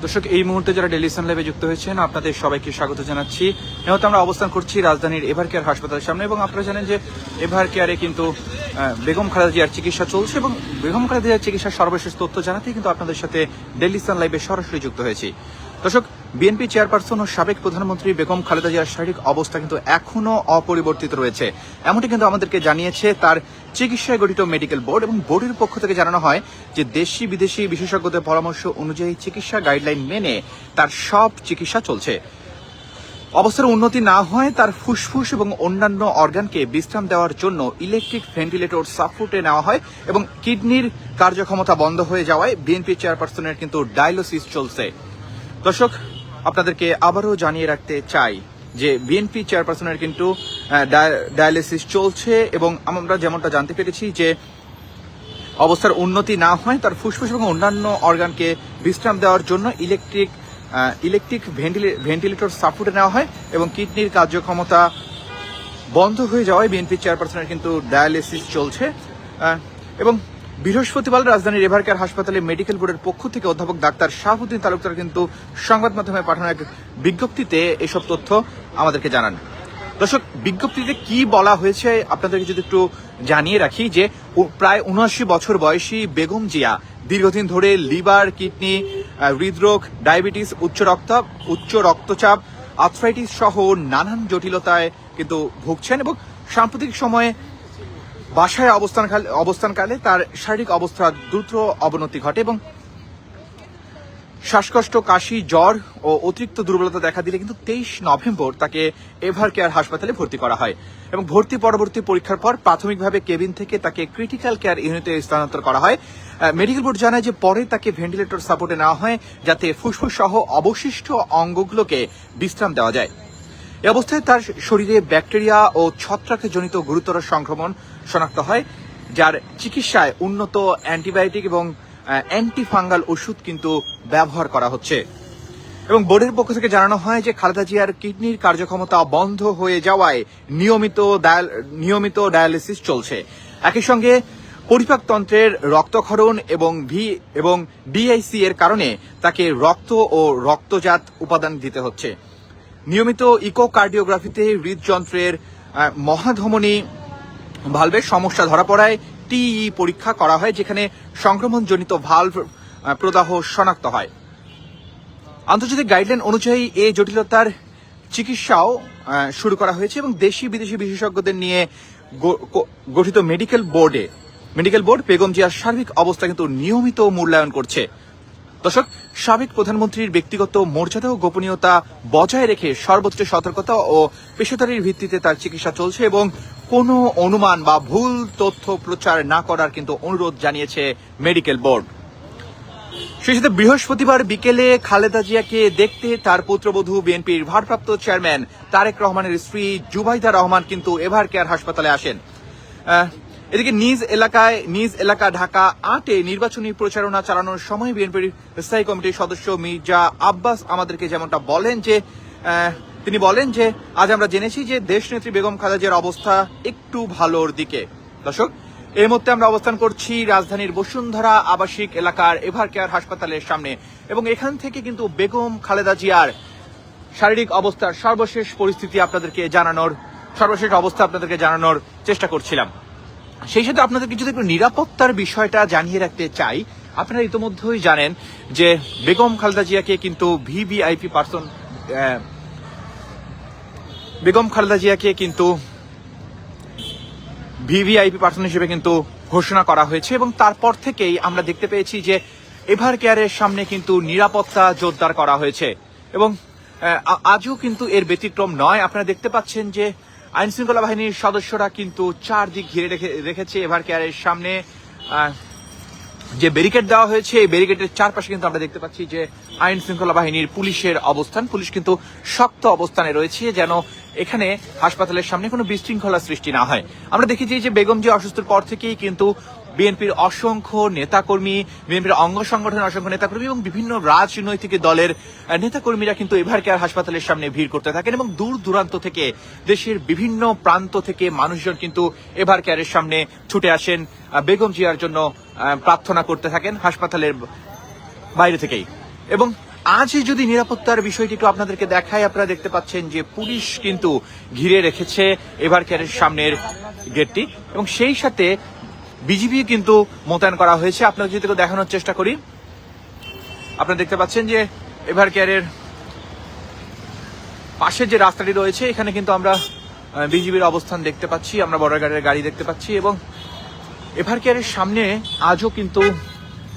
দর্শক, এই মুহূর্তে যারা ডেইলি সান লাইভে যুক্ত হয়েছেন আপনাদের সবাইকে স্বাগত জানাচ্ছি। এই মুহূর্তে আমরা অবস্থান করছি রাজধানীর এভার কেয়ার হাসপাতালের সামনে এবং আপনারা জানেন যে এভার কেয়ারে কিন্তু বেগম খালেদা জিয়ার চিকিৎসা চলছে এবং বেগম খালেদা জিয়ার চিকিৎসার সর্বশেষ তথ্য জানাতেই কিন্তু আপনাদের সাথে ডেইলি সান লাইভে সরাসরি যুক্ত হয়েছি। দর্শক, বিএনপি চেয়ারপারসন ও সাবেক প্রধানমন্ত্রী বেগম খালেদা জিয়ার শারীরিক অবস্থা কিন্তু এখনো অপরিবর্তিত রয়েছে, এমনটি কিন্তু আমাদেরকে জানিয়েছে তার চিকিৎসায় গঠিত মেডিকেল বোর্ড। এবং বোর্ডের পক্ষ থেকে জানানো হয় যে দেশি বিদেশি বিশেষজ্ঞদের পরামর্শ অনুযায়ী চিকিৎসা গাইডলাইন মেনে তার সব চিকিৎসা চলছে। অবস্থার উন্নতি না হয় তার ফুসফুস এবং অন্যান্য অর্গানকে বিশ্রাম দেওয়ার জন্য ইলেকট্রিক ভেন্টিলেটর সাপোর্টে নেওয়া হয় এবং কিডনির কার্যক্ষমতা বন্ধ হয়ে যাওয়ায় বিএনপি চেয়ারপারসনের কিন্তু ডায়ালিসিস চলছে। দর্শক, আপনাদেরকে আবারও জানিয়ে রাখতে চাই যে বিএনপি চেয়ারপারসনের কিন্তু ডায়ালিসিস চলছে এবং আমরা যেমনটা জানতে পেরেছি যে অবস্থার উন্নতি না হয় তার ফুসফুস এবং অন্যান্য অর্গানকে বিশ্রাম দেওয়ার জন্য ইলেকট্রিক ভেন্টিলেটর সাপোর্টে নেওয়া হয় এবং কিডনির কার্যক্ষমতা বন্ধ হয়ে যাওয়ায় বিএনপি চেয়ারপারসনের কিন্তু ডায়ালিসিস চলছে। এবং বৃহস্পতিবার রাজধানীর এভার কেয়ার হাসপাতালে মেডিকেল বোর্ডের পক্ষ থেকে অধ্যাপক ডাক্তার শাহাবুদ্দিন তালুকদার কিন্তু সংবাদ মাধ্যমে পাঠানো এক বিজ্ঞপ্তিতে এসব তথ্য আমাদেরকে জানান। দর্শক, বিজ্ঞপ্তিতে কি বলা হয়েছে আপনাদেরকে যদি একটু জানিয়ে রাখি যে প্রায় ৭৯ বছর বয়সী বেগম জিয়া দীর্ঘদিন ধরে লিভার, কিডনি, হৃদরোগ, ডায়াবেটিস, উচ্চ রক্তচাপ, আর্থ্রাইটিস সহ নানান জটিলতায় কিন্তু ভুগছেন এবং সাম্প্রতিক সময়ে বাসায় অবস্থানকালে তার শারীরিক অবস্থার দ্রুত অবনতি ঘটে এবং শ্বাসকষ্ট, কাশি, জ্বর ও অতিরিক্ত দুর্বলতা দেখা দিলে কিন্তু ২৩ নভেম্বর তাকে এভার কেয়ার হাসপাতালে ভর্তি করা হয় এবং ভর্তি পরবর্তী পরীক্ষার পর প্রাথমিকভাবে কেবিন থেকে তাকে ক্রিটিক্যাল কেয়ার ইউনিটে স্থানান্তর করা হয়। মেডিকেল বোর্ড জানায় যে পরে তাকে ভেন্টিলেটর সাপোর্টে নেওয়া হয় যাতে ফুসফুস সহ অবশিষ্ট অঙ্গগুলোকে বিশ্রাম দেওয়া যায়। এ অবস্থায় তার শরীরে ব্যাকটেরিয়া ও ছত্রাকে জনিত গুরুতর সংক্রমণ শনাক্ত হয়, যার চিকিৎসায় উন্নত অ্যান্টিবায়োটিক এবং অ্যান্টিফাঙ্গাল ওষুধ কিন্তু ব্যবহার করা হচ্ছে। এবং বোর্ডের পক্ষ থেকে জানানো হয় যে খালেদা জিয়ার কিডনির কার্যক্ষমতা বন্ধ হয়ে যাওয়ায় নিয়মিত ডায়ালিসিস চলছে। একই সঙ্গে পরিপাকতন্ত্রের রক্তক্ষরণ এবং ডিআইসি এর কারণে তাকে রক্ত ও রক্তজাত উপাদান দিতে হচ্ছে। নিয়মিত ইকোকার্ডিওগ্রাফিতে হৃদযন্ত্রের মহাধমনী ভালভের সমস্যা ধরা পড়ায় টিই পরীক্ষা করা হয়, যেখানে সংক্রমণজনিত ভালভ প্রদাহ শনাক্ত হয়। আন্তর্জাতিক গাইডলাইন অনুযায়ী এই জটিলতার চিকিৎসাও শুরু করা হয়েছে এবং দেশি বিদেশি বিশেষজ্ঞদের নিয়ে গঠিত মেডিকেল বোর্ড বেগম জিয়ার সার্বিক অবস্থা কিন্তু নিয়মিত মূল্যায়ন করছে। দর্শক, সাবেক প্রধানমন্ত্রীর ব্যক্তিগত মর্যাদা ও গোপনীয়তা বজায় রেখে সর্বোচ্চ সতর্কতা ও পেশাদারির ভিত্তিতে তার চিকিৎসা চলছে এবং কোনো অনুমান বা ভুল তথ্য প্রচার না করার কিন্তু অনুরোধ জানিয়েছে মেডিকেল বোর্ড। সেই সাথে বৃহস্পতিবার বিকেলে খালেদা জিয়াকে দেখতে তার পুত্রবধূ বিএনপির ভারপ্রাপ্ত চেয়ারম্যান তারেক রহমানের স্ত্রী জুবাইদা রহমান কিন্তু এভার কেয়ার হাসপাতালে আসেন। এদিকে নিজ এলাকা ঢাকা ৮-এ নির্বাচনী প্রচারণা চালানোর সময় বিএনপির স্থায়ী কমিটির সদস্য মির্জা আব্বাস আমাদেরকে যেমনটা তিনি বলেন যে আজ আমরা জেনেছি যে দেশনেত্রী বেগম খালেদা জিয়ার অবস্থা একটু ভালোর দিকে। দর্শক, এই মুহূর্তে আমরা অবস্থান করছি রাজধানীর বসুন্ধরা আবাসিক এলাকার এভার কেয়ার হাসপাতালের সামনে এবং এখান থেকে কিন্তু বেগম খালেদা জিয়ার শারীরিক অবস্থার সর্বশেষ অবস্থা আপনাদেরকে জানানোর চেষ্টা করছিলাম। সেই সাথে আপনাদেরকে যদি একটু নিরাপত্তার বিষয়টা জানিয়ে রাখতে চাই, আপনারা ইতিমধ্যেই জানেন যে বেগম খালেদা জিয়াকে কিন্তু ভিভিআইপি পার্সন হিসেবে কিন্তু ঘোষণা করা হয়েছে এবং তারপর থেকেই আমরা দেখতে পেয়েছি যে এভার কেয়ারের সামনে কিন্তু নিরাপত্তা জোরদার করা হয়েছে এবং আজও কিন্তু এর ব্যতিক্রম নয়। আপনারা দেখতে পাচ্ছেন যে আইন শৃঙ্খলা বাহিনীর সদস্যরা কিন্তু চারদিক ঘিরে রেখেছে এভার কেয়ারের সামনে যে ব্যারিকেড দেওয়া হয়েছে। এই ব্যারিকেডের চারপাশে কিন্তু আমরা দেখতে পাচ্ছি যে আইন শৃঙ্খলা বাহিনীর পুলিশের অবস্থান। পুলিশ কিন্তু শক্ত অবস্থানে রয়েছে যেন এখানে হাসপাতালের সামনে কোনো বিশৃঙ্খলা সৃষ্টি না হয়। আমরা দেখেছি যে বেগম জিয়া অসুস্থর পর থেকেই কিন্তু বিএনপির অসংখ্য নেতাকর্মী, বিএনপির অঙ্গ সংগঠনের অসংখ্য নেতাকর্মী এবং বিভিন্ন রাজনৈতিক দলের নেতাকর্মীরা কিন্তু এভার কেয়ার হাসপাতালের সামনে ভিড় করতে থাকেন এবং দূর দূরান্ত থেকে দেশের বিভিন্ন প্রান্ত থেকে মানুষজন কিন্তু এভার কেয়ারের সামনে ছুটে আসেন বেগম জিয়ার জন্য প্রার্থনা করতে থাকেন হাসপাতালের বাইরে থেকেই। এবং আজ যদি নিরাপত্তার বিষয়টি একটু আপনাদেরকে দেখায়, আপনারা দেখতে পাচ্ছেন যে পুলিশ কিন্তু ঘিরে রেখেছে এভার কেয়ারের সামনের গেটটি এবং সেই সাথে বিজিবি কিন্তু মোতায়েন করা হয়েছে। আপনাদের যদি দেখানোর চেষ্টা করি, আপনারা দেখতে পাচ্ছেন যে এভার কেয়ারের পাশে যে রাস্তাটি রয়েছে এখানে কিন্তু আমরা বিজিবির অবস্থান দেখতে পাচ্ছি, আমরা বর্ডার গার্ডের গাড়ি দেখতে পাচ্ছি এবং এভার কেয়ারের সামনে আজও কিন্তু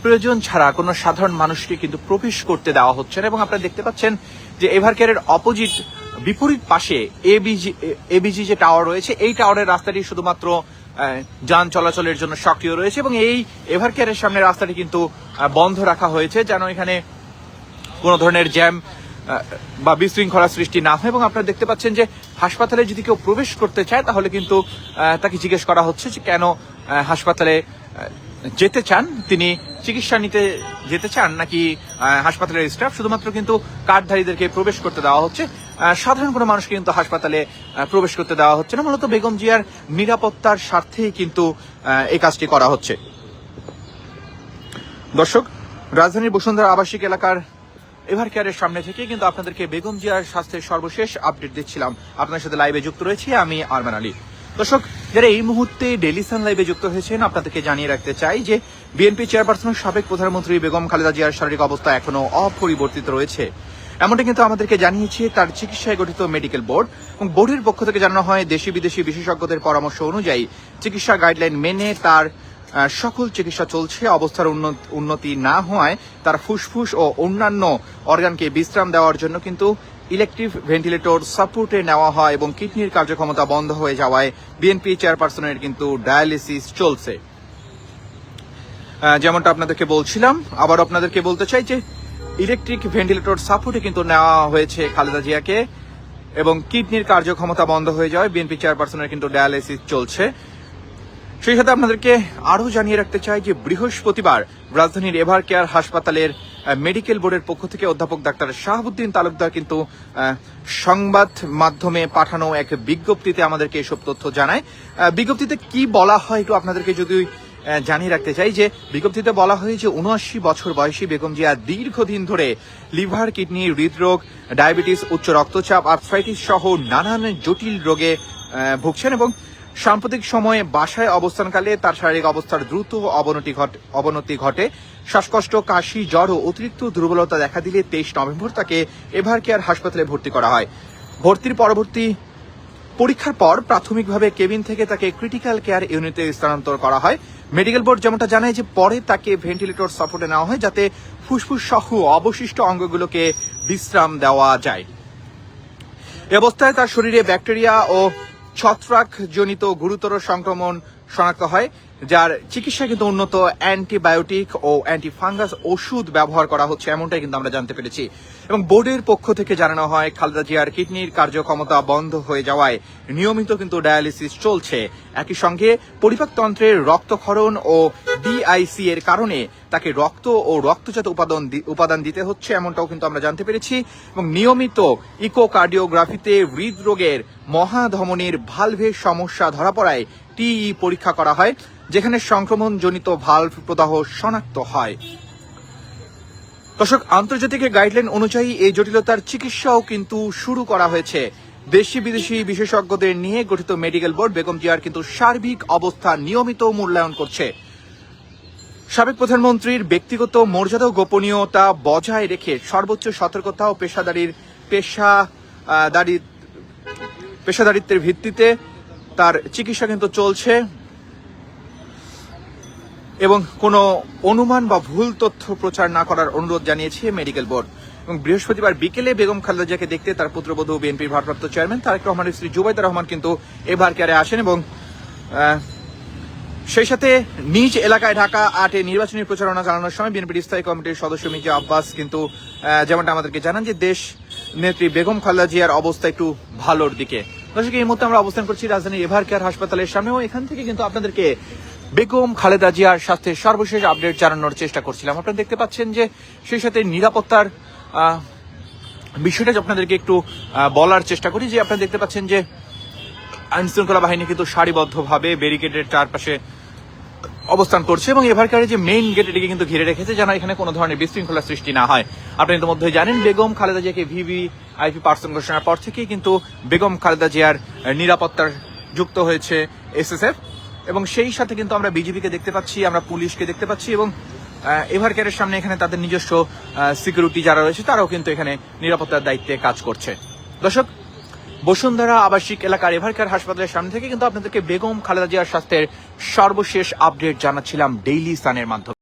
প্রয়োজন ছাড়া কোনো সাধারণ মানুষকে কিন্তু প্রবেশ করতে দেওয়া হচ্ছে না। এবং আপনারা দেখতে পাচ্ছেন যে এভার কেয়ারের অপোজিট বিপরীত পাশে এবিজি যে টাওয়ার রয়েছে, এই টাওয়ারের রাস্তাটি শুধুমাত্র যান চলাচলের জন্য সক্রিয় রয়েছে এবং এই এভার কেয়ারের সামনে রাস্তাটি কিন্তু বন্ধ রাখা হয়েছে যেন এখানে কোনো ধরনের জ্যাম বা বিশৃঙ্খলা সৃষ্টি না হয়। এবং আপনারা দেখতে পাচ্ছেন যে হাসপাতালে যদি কেউ প্রবেশ করতে চায় তাহলে কিন্তু তাকে জিজ্ঞেস করা হচ্ছে যে কেন হাসপাতালে যেতে চান, তিনি চিকিৎসা নিতে যেতে চান নাকি হাসপাতালের স্টাফ। শুধুমাত্র কিন্তু কার্ডধারীদেরকে প্রবেশ করতে দেওয়া হচ্ছে, সাধারণ কোনো মানুষকে কিন্তু হাসপাতালে প্রবেশ করতে দেওয়া হচ্ছে না। মূলত বেগম জিয়ার নিরাপত্তার স্বার্থেই কিন্তু এই কাজটি করা হচ্ছে। দর্শক, রাজধানীর বসুন্ধরা আবাসিক এলাকার এভার কেয়ারের সামনে থেকে কিন্তু আপনাদেরকে বেগম জিয়ার স্বাস্থ্যের সর্বশেষ আপডেট দিচ্ছিলাম। আপনাদের সাথে লাইভে যুক্ত রয়েছি আমি আরমান আলী। দর্শক, যারা এই মুহূর্তে ডেইলি সান লাইভে যুক্ত হয়েছেন, আপনাদেরকে জানিয়ে রাখতে চাই যে বিএনপি চেয়ারপারসন সাবেক প্রধানমন্ত্রী বেগম খালেদা জিয়ার শারীরিক অবস্থা এখনো অপরিবর্তিত রয়েছে। এমনটা কিন্তু আমাদেরকে জানিয়েছে তার চিকিৎসায় গঠিত মেডিকেল বোর্ড এবং বোর্ডের পক্ষ থেকে জানানো হয় দেশি বিদেশি বিশেষজ্ঞদের পরামর্শ অনুযায়ী চিকিৎসা গাইডলাইন মেনে তার সকল চিকিৎসা চলছে। অবস্থার উন্নতি না হওয়ায় তার ফুসফুস ও অন্যান্য অর্গানকে বিশ্রাম দেওয়ার জন্য কিন্তু ইলেকট্রিক ভেন্টিলেটর সাপোর্টে নেওয়া হয় এবং কিডনির কার্যক্ষমতা বন্ধ হয়ে যাওয়ায় বিএনপি চেয়ারপারসনের কিন্তু ডায়ালিসিস চলছে। যেমনটা আপনাদেরকে বলছিলাম, আবার আপনাদেরকে বলতে চাই যে ইলেকট্রিক ভেন্টিলেটর সাপোর্টে কিন্তু নেওয়া হয়েছে খালেদা জিয়াকে এবং কিডনির কার্যক্ষমতা বন্ধ হয়ে যাওয়ায় বিএনপি চেয়ারপারসনের কিন্তু ডায়ালিসিস চলছে। সেই সাথে আপনাদেরকে আরও জানিয়ে রাখতে চাই যে বৃহস্পতিবার রাজধানীর এভার কেয়ার হাসপাতালের মেডিকেল বোর্ডের পক্ষ থেকে অধ্যাপক ডাক্তার শাহাবুদ্দিন তালুকদার কিন্তু সংবাদ মাধ্যমে পাঠানো এক বিজ্ঞপ্তিতে আমাদেরকে এসব তথ্য জানায়। বিজ্ঞপ্তিতে কি বলা হয় একটু আপনাদেরকে যদি জানিয়ে রাখতে চাই যে বিজ্ঞপ্তিতে বলা হয় যে ৭৯ বছর বয়সী বেগম জিয়া দীর্ঘদিন ধরে লিভার, কিডনি, হৃদরোগ, ডায়াবেটিস, উচ্চ রক্তচাপ, আর্থ্রাইটিস সহ নানান জটিল রোগে ভুগছেন এবং সাম্প্রতিক সময়ে বাসায় অবস্থানকালে তার শারীরিক অবস্থার দ্রুত অবনতি ঘটে। শ্বাসকষ্ট, কাশি, জ্বর ও অতিরিক্ত দুর্বলতা দেখা দিলে ২৩ নভেম্বর তাকে এভার কেয়ার হাসপাতালে ভর্তি করা হয়। ভর্তির পরবর্তী পরীক্ষার পর প্রাথমিকভাবে কেবিন থেকে তাকে ক্রিটিক্যাল কেয়ার ইউনিটে স্থানান্তর করা হয়। মেডিকেল বোর্ড যেমনটা জানায় যে পরে তাকে ভেন্টিলেটর সাপোর্টে নেওয়া হয় যাতে ফুসফুস সহ অবশিষ্ট অঙ্গগুলোকে বিশ্রাম দেওয়া যায়। এ অবস্থায় তার শরীরে ব্যাকটেরিয়া ও ছত্রাকজনিত গুরুতর সংক্রমণ শনাক্ত হয়, যার চিকিৎসা কিন্তু উন্নত অ্যান্টিবায়োটিক ও অ্যান্টিফাঙ্গাস ওষুধ ব্যবহার করা হচ্ছে, এমনটাই কিন্তু আমরা জানতে পেরেছি। এবং বোর্ডের পক্ষ থেকে জানানো হয় খালেদা জিয়ার কিডনির কার্যক্ষমতা বন্ধ হয়ে যাওয়ায় নিয়মিত কিন্তু ডায়ালিসিস চলছে। একই সঙ্গে পরিপাকতন্ত্রের রক্তক্ষরণ ও ডিআইসি এর কারণে তাকে রক্ত ও রক্তজাত উপাদান দিতে হচ্ছে, এমনটাও কিন্তু আমরা জানতে পেরেছি। এবং নিয়মিত ইকোকার্ডিওগ্রাফিতে হৃদরোগের মহাধমনীর ভালভের সমস্যা ধরা পড়ায় টিই পরীক্ষা করা হয়, যেখানে সংক্রমণজনিত ভালভ প্রদাহ শনাক্ত হয়। দর্শক, আন্তর্জাতিক গাইডলাইন অনুযায়ী এই জটিলতার চিকিৎসাও কিন্তু শুরু করা হয়েছে। দেশি বিদেশি বিশেষজ্ঞদের নিয়ে গঠিত মেডিকেল বোর্ড বেগম জিয়ার কিন্তু সার্বিক অবস্থা নিয়মিত মূল্যায়ন করছে। সাবেক প্রধানমন্ত্রীর ব্যক্তিগত মর্যাদা ও গোপনীয়তা বজায় রেখে সর্বোচ্চ সতর্কতা ও পেশাদারিত্বের ভিত্তিতে তার চিকিৎসা কিন্তু চলছে এবং কোনো অনুমান বা ভুল তথ্য প্রচার না করার অনুরোধ জানিয়েছে মেডিকেল বোর্ড। এবং বৃহস্পতিবার বিকেলে বেগম খালেদা জিয়াকে দেখতে তার পুত্রবধূ বিএনপির ভারপ্রাপ্ত চেয়ারম্যান তারেক রহমানের স্ত্রী জুবাইদা রহমান কিন্তু এভার কেয়ারে আসেন এবং সেই সাথে নিজ এলাকায় ঢাকা ৮-এ নির্বাচনী প্রচারণা চালানোর সময় বিএনপির স্থায়ী কমিটির সদস্য মির্জা আব্বাস কিন্তু যেমনটা আমাদেরকে জানান যে দেশ নেত্রী বেগম খালেদা জিয়ার অবস্থা একটু ভালোর দিকে। দর্শক, এই মুহূর্তে আমরা অবস্থান করছি রাজধানীর এভার কেয়ার হাসপাতালের সামনে ও এখান থেকে কিন্তু আপনাদেরকে বেগম খালেদা জিয়ার স্বাস্থ্যের সর্বশেষ আপডেট জানানোর চেষ্টা করছিলাম। আপনারা দেখতে পাচ্ছেন যে সেই সাথে নিরাপত্তার বিষয়টা আপনাদেরকে একটু বলার চেষ্টা করি যে আপনারা দেখতে পাচ্ছেন যে আইনশৃঙ্খলা বাহিনী কিন্তু সারিবদ্ধভাবে ব্যারিকেডের চারপাশে অবস্থান করছে এবং এভার কেয়ারের যে মেইন গেট এটিকে কিন্তু ঘিরে রেখেছে যেন এখানে কোনো ধরনের বিশৃঙ্খলা সৃষ্টি না হয়। আপনি ইতিমধ্যে জানেন বেগম খালেদা জিয়াকে ভিভিআইপি পার্সন ঘোষণার পর থেকেই কিন্তু বেগম খালেদা জিয়ার নিরাপত্তার যুক্ত হয়েছে এসএসএফ এবং সেই সাথে কিন্তু আমরা বিজিবিকে দেখতে পাচ্ছি, আমরা পুলিশকে দেখতে পাচ্ছি এবং এভার কেয়ারের সামনে এখানে তাদের নিজস্ব সিকিউরিটি যারা রয়েছে তারাও কিন্তু এখানে নিরাপত্তার দায়িত্বে কাজ করছে। দর্শক, বসুন্ধরা আবাসিক এলাকার এভার কেয়ার হাসপাতালের সামনে থেকে কিন্তু আপনাদেরকে বেগম খালেদা জিয়ার স্বাস্থ্যের সর্বশেষ আপডেট জানাচ্ছিলাম ডেইলি সানের মাধ্যমে।